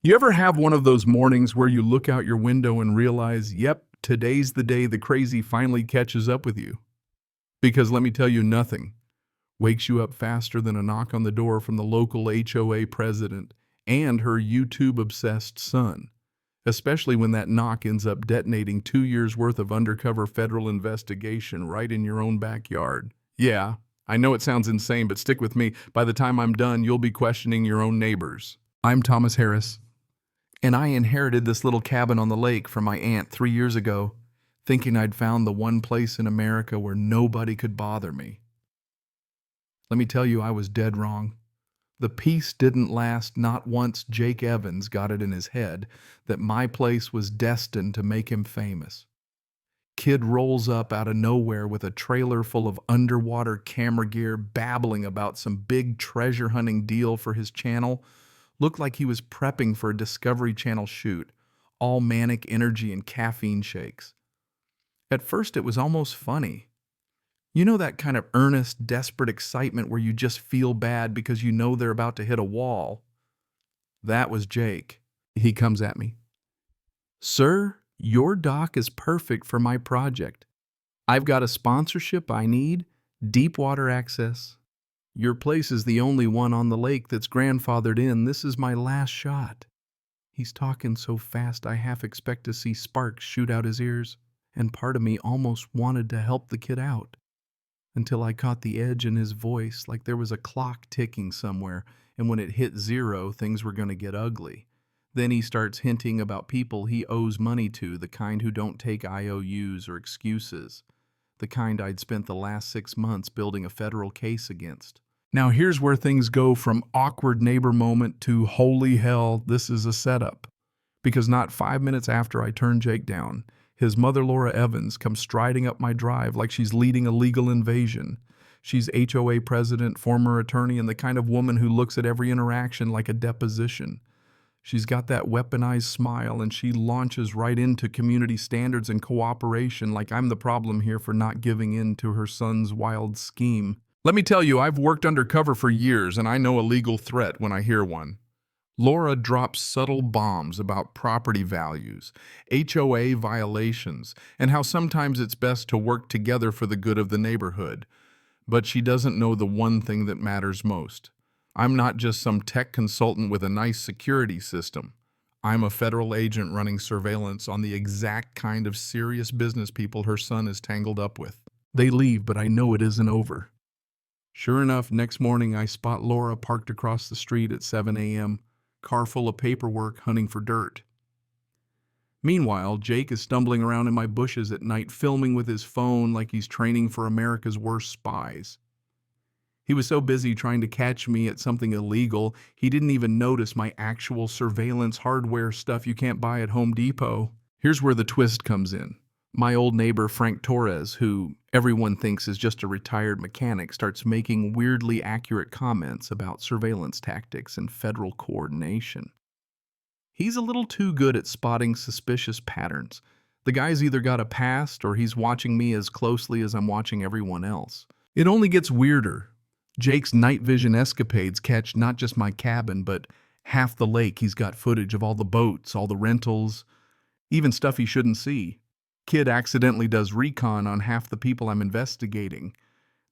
You ever have one of those mornings where you look out your window and realize, yep, today's the day the crazy finally catches up with you? Because let me tell you, nothing wakes you up faster than a knock on the door from the local HOA president and her YouTube-obsessed son, especially when that knock ends up detonating 2 years' worth of undercover federal investigation right in your own backyard. Yeah, I know it sounds insane, but stick with me. By the time I'm done, you'll be questioning your own neighbors. I'm Thomas Harris, and I inherited this little cabin on the lake from my aunt 3 years ago, thinking I'd found the one place in America where nobody could bother me. Let me tell you, I was dead wrong. The peace didn't last not once Jake Evans got it in his head that my place was destined to make him famous. Kid rolls up out of nowhere with a trailer full of underwater camera gear, babbling about some big treasure hunting deal for his channel. Looked like he was prepping for a Discovery Channel shoot, all manic energy and caffeine shakes. At first it was almost funny. You know that kind of earnest, desperate excitement where you just feel bad because you know they're about to hit a wall? That was Jake. He comes at me. "Sir, your dock is perfect for my project. I've got a sponsorship I need, deep water access. Your place is the only one on the lake that's grandfathered in. This is my last shot." He's talking so fast I half expect to see sparks shoot out his ears, and part of me almost wanted to help the kid out. Until I caught the edge in his voice, like there was a clock ticking somewhere, and when it hit 0, things were going to get ugly. Then he starts hinting about people he owes money to, the kind who don't take IOUs or excuses, the kind I'd spent the last 6 months building a federal case against. Now here's where things go from awkward neighbor moment to holy hell, this is a setup. Because not 5 minutes after I turn Jake down, his mother Laura Evans comes striding up my drive like she's leading a legal invasion. She's HOA president, former attorney, and the kind of woman who looks at every interaction like a deposition. She's got that weaponized smile, and she launches right into community standards and cooperation like I'm the problem here for not giving in to her son's wild scheme. Let me tell you, I've worked undercover for years, and I know a legal threat when I hear one. Laura drops subtle bombs about property values, HOA violations, and how sometimes it's best to work together for the good of the neighborhood. But she doesn't know the one thing that matters most. I'm not just some tech consultant with a nice security system. I'm a federal agent running surveillance on the exact kind of serious business people her son is tangled up with. They leave, but I know it isn't over. Sure enough, next morning I spot Laura parked across the street at 7 a.m., car full of paperwork hunting for dirt. Meanwhile, Jake is stumbling around in my bushes at night, filming with his phone like he's training for America's worst spies. He was so busy trying to catch me at something illegal, he didn't even notice my actual surveillance hardware stuff you can't buy at Home Depot. Here's where the twist comes in. My old neighbor Frank Torres, who everyone thinks is just a retired mechanic, starts making weirdly accurate comments about surveillance tactics and federal coordination. He's a little too good at spotting suspicious patterns. The guy's either got a past or he's watching me as closely as I'm watching everyone else. It only gets weirder. Jake's night vision escapades catch not just my cabin, but half the lake. He's got footage of all the boats, all the rentals, even stuff he shouldn't see. Kid accidentally does recon on half the people I'm investigating.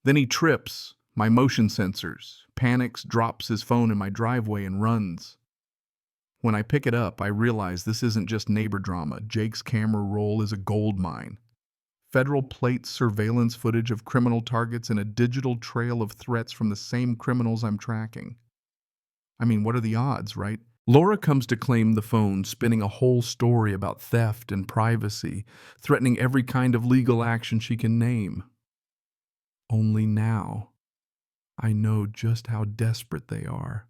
Then he trips my motion sensors, panics, drops his phone in my driveway, and runs. When I pick it up, I realize this isn't just neighbor drama. Jake's camera roll is a gold mine. Federal plate surveillance footage of criminal targets and a digital trail of threats from the same criminals I'm tracking. I mean, what are the odds, right? Laura comes to claim the phone, spinning a whole story about theft and privacy, threatening every kind of legal action she can name. Only now, I know just how desperate they are.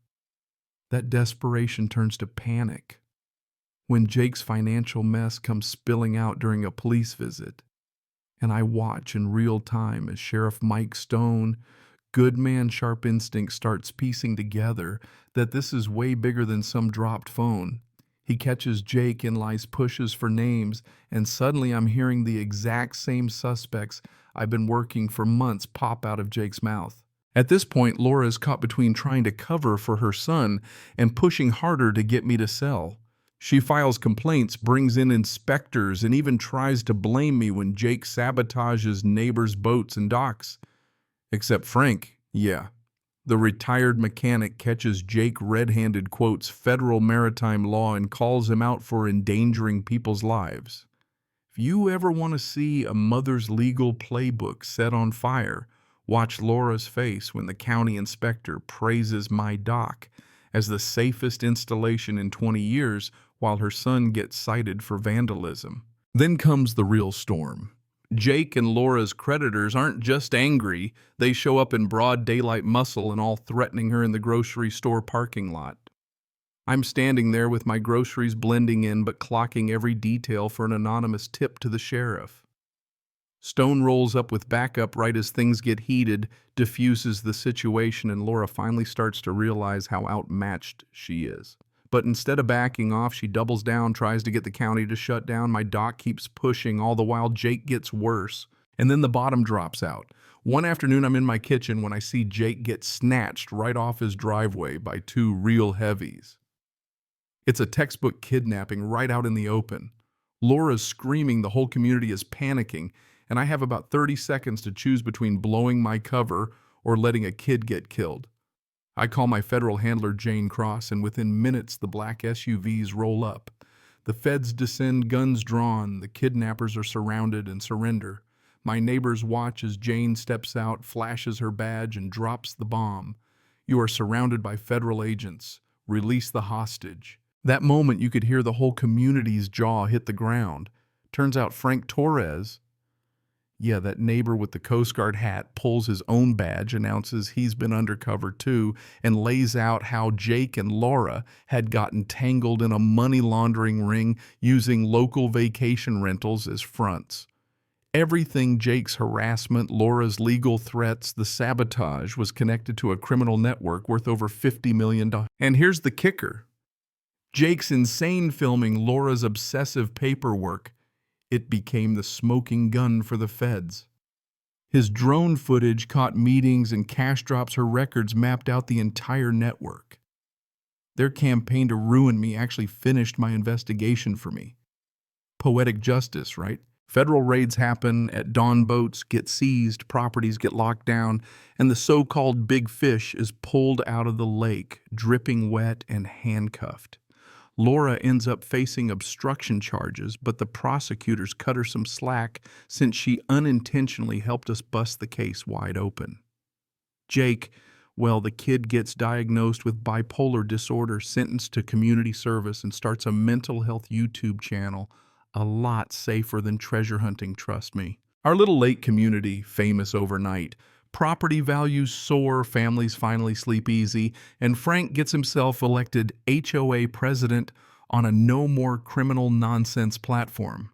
That desperation turns to panic when Jake's financial mess comes spilling out during a police visit, and I watch in real time as Sheriff Mike Stone, good man sharp instinct, starts piecing together that this is way bigger than some dropped phone. He catches Jake in Li's pushes for names, and suddenly I'm hearing the exact same suspects I've been working for months pop out of Jake's mouth. At this point, Laura is caught between trying to cover for her son and pushing harder to get me to sell. She files complaints, brings in inspectors, and even tries to blame me when Jake sabotages neighbors' boats and docks. Except Frank, yeah. The retired mechanic catches Jake red-handed, quotes federal maritime law, and calls him out for endangering people's lives. If you ever want to see a mother's legal playbook set on fire, watch Laura's face when the county inspector praises my dock as the safest installation in 20 years while her son gets cited for vandalism. Then comes the real storm. Jake and Laura's creditors aren't just angry, they show up in broad daylight muscle and all threatening her in the grocery store parking lot. I'm standing there with my groceries blending in but clocking every detail for an anonymous tip to the sheriff. Stone rolls up with backup right as things get heated, diffuses the situation, and Laura finally starts to realize how outmatched she is. But instead of backing off, she doubles down, tries to get the county to shut down. My dock keeps pushing, all the while Jake gets worse. And then the bottom drops out. One afternoon, I'm in my kitchen when I see Jake get snatched right off his driveway by two real heavies. It's a textbook kidnapping right out in the open. Laura's screaming, the whole community is panicking, and I have about 30 seconds to choose between blowing my cover or letting a kid get killed. I call my federal handler, Jane Cross, and within minutes the black SUVs roll up. The feds descend, guns drawn. The kidnappers are surrounded and surrender. My neighbors watch as Jane steps out, flashes her badge, and drops the bomb. You are surrounded by federal agents. Release the hostage. That moment you could hear the whole community's jaw hit the ground. Turns out Frank Torres, yeah, that neighbor with the Coast Guard hat, pulls his own badge, announces he's been undercover too, and lays out how Jake and Laura had gotten tangled in a money laundering ring using local vacation rentals as fronts. Everything, Jake's harassment, Laura's legal threats, the sabotage, was connected to a criminal network worth over $50 million. And here's the kicker. Jake's insane filming, Laura's obsessive paperwork, it became the smoking gun for the feds. His drone footage caught meetings and cash drops. Her records mapped out the entire network. Their campaign to ruin me actually finished my investigation for me. Poetic justice, right? Federal raids happen, at dawn boats get seized, properties get locked down, and the so-called big fish is pulled out of the lake, dripping wet and handcuffed. Laura ends up facing obstruction charges, but the prosecutors cut her some slack since she unintentionally helped us bust the case wide open. Jake, well, the kid gets diagnosed with bipolar disorder, sentenced to community service, and starts a mental health YouTube channel, a lot safer than treasure hunting, trust me. Our little lake community, famous overnight. Property values soar, families finally sleep easy, and Frank gets himself elected HOA president on a no more criminal nonsense platform.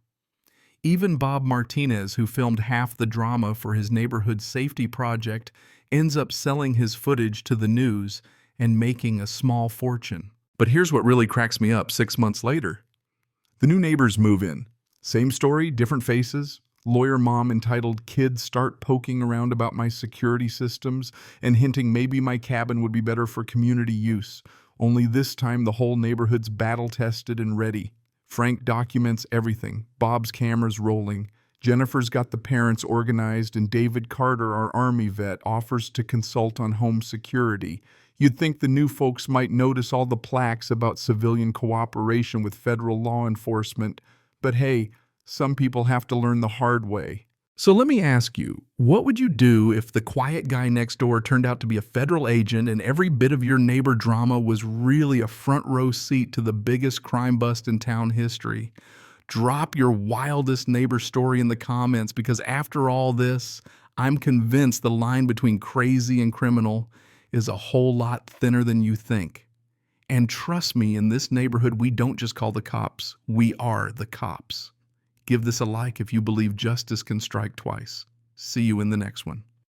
Even Bob Martinez, who filmed half the drama for his neighborhood safety project, ends up selling his footage to the news and making a small fortune. But here's what really cracks me up 6 months later. The new neighbors move in. Same story, different faces. Lawyer mom entitled "Kids Start Poking Around About My Security Systems" and hinting maybe my cabin would be better for community use. Only this time the whole neighborhood's battle-tested and ready. Frank documents everything. Bob's camera's rolling. Jennifer's got the parents organized, and David Carter, our Army vet, offers to consult on home security. You'd think the new folks might notice all the plaques about civilian cooperation with federal law enforcement, but hey, some people have to learn the hard way. So let me ask you, what would you do if the quiet guy next door turned out to be a federal agent and every bit of your neighbor drama was really a front row seat to the biggest crime bust in town history? Drop your wildest neighbor story in the comments, because after all this, I'm convinced the line between crazy and criminal is a whole lot thinner than you think. And trust me, in this neighborhood, we don't just call the cops, we are the cops. Give this a like if you believe justice can strike twice. See you in the next one.